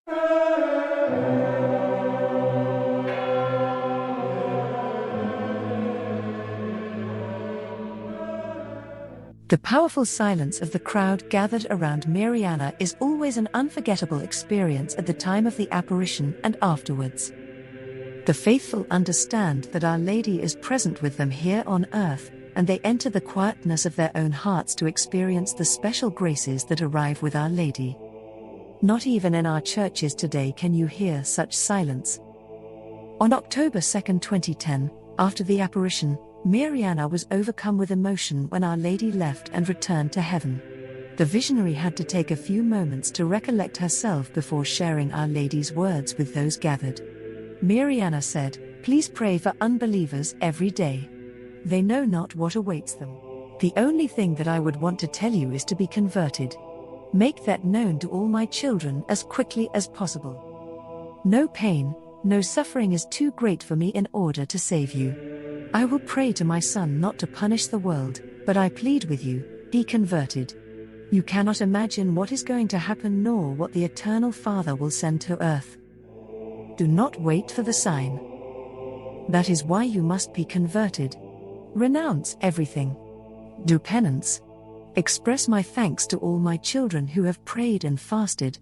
The powerful silence of the crowd gathered around Miryana is always an unforgettable experience at the time of the apparition and afterwards. The faithful understand that Our Lady is present with them here on earth, and they enter the quietness of their own hearts to experience the special graces that arrive with Our Lady. Not even in our churches today can you hear such silence. On October 2, 2010, after the apparition, Mirjana was overcome with emotion when Our Lady left and returned to heaven. The visionary had to take a few moments to recollect herself before sharing Our Lady's words with those gathered. Mirjana said, "Please pray for unbelievers every day. They know not what awaits them. The only thing that I would want to tell you is to be converted. Make that known to all my children as quickly as possible. No pain, no suffering is too great for me in order to save you. I will pray to my Son not to punish the world, but I plead with you, be converted. You cannot imagine what is going to happen nor what the Eternal Father will send to earth. Do not wait for the sign. That is why you must be converted. Renounce everything. Do penance. Express my thanks to all my children who have prayed and fasted.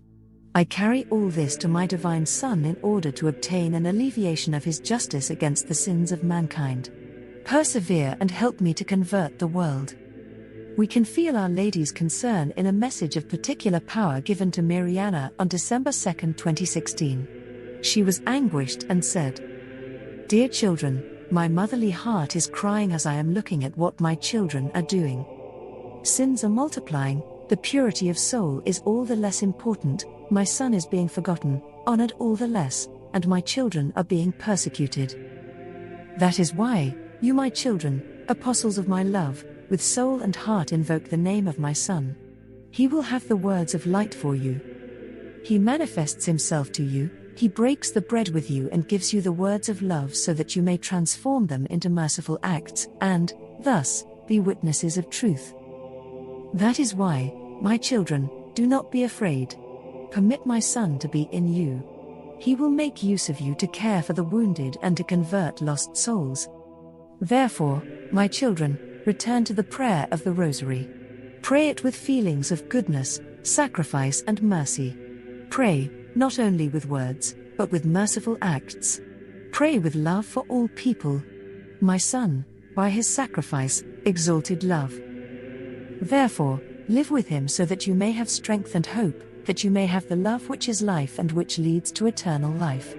I carry all this to my divine Son in order to obtain an alleviation of his justice against the sins of mankind. Persevere and help me to convert the world." We can feel Our Lady's concern in a message of particular power given to Mirjana on December 2, 2016. She was anguished and said, "Dear children, my motherly heart is crying as I am looking at what my children are doing. Sins are multiplying, the purity of soul is all the less important, my Son is being forgotten, honored all the less, and my children are being persecuted. That is why, you my children, apostles of my love, with soul and heart invoke the name of my Son. He will have the words of light for you. He manifests himself to you, he breaks the bread with you and gives you the words of love so that you may transform them into merciful acts, and, thus, be witnesses of truth. That is why, my children, do not be afraid. Permit my Son to be in you. He will make use of you to care for the wounded and to convert lost souls. Therefore, my children, return to the prayer of the Rosary. Pray it with feelings of goodness, sacrifice and mercy. Pray, not only with words, but with merciful acts. Pray with love for all people. My Son, by his sacrifice, exalted love. Therefore, live with him so that you may have strength and hope, that you may have the love which is life and which leads to eternal life.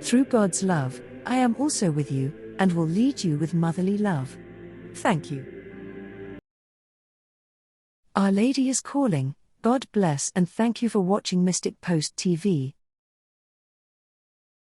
Through God's love, I am also with you, and will lead you with motherly love. Thank you. Our Lady is calling. God bless and thank you for watching Mystic Post TV.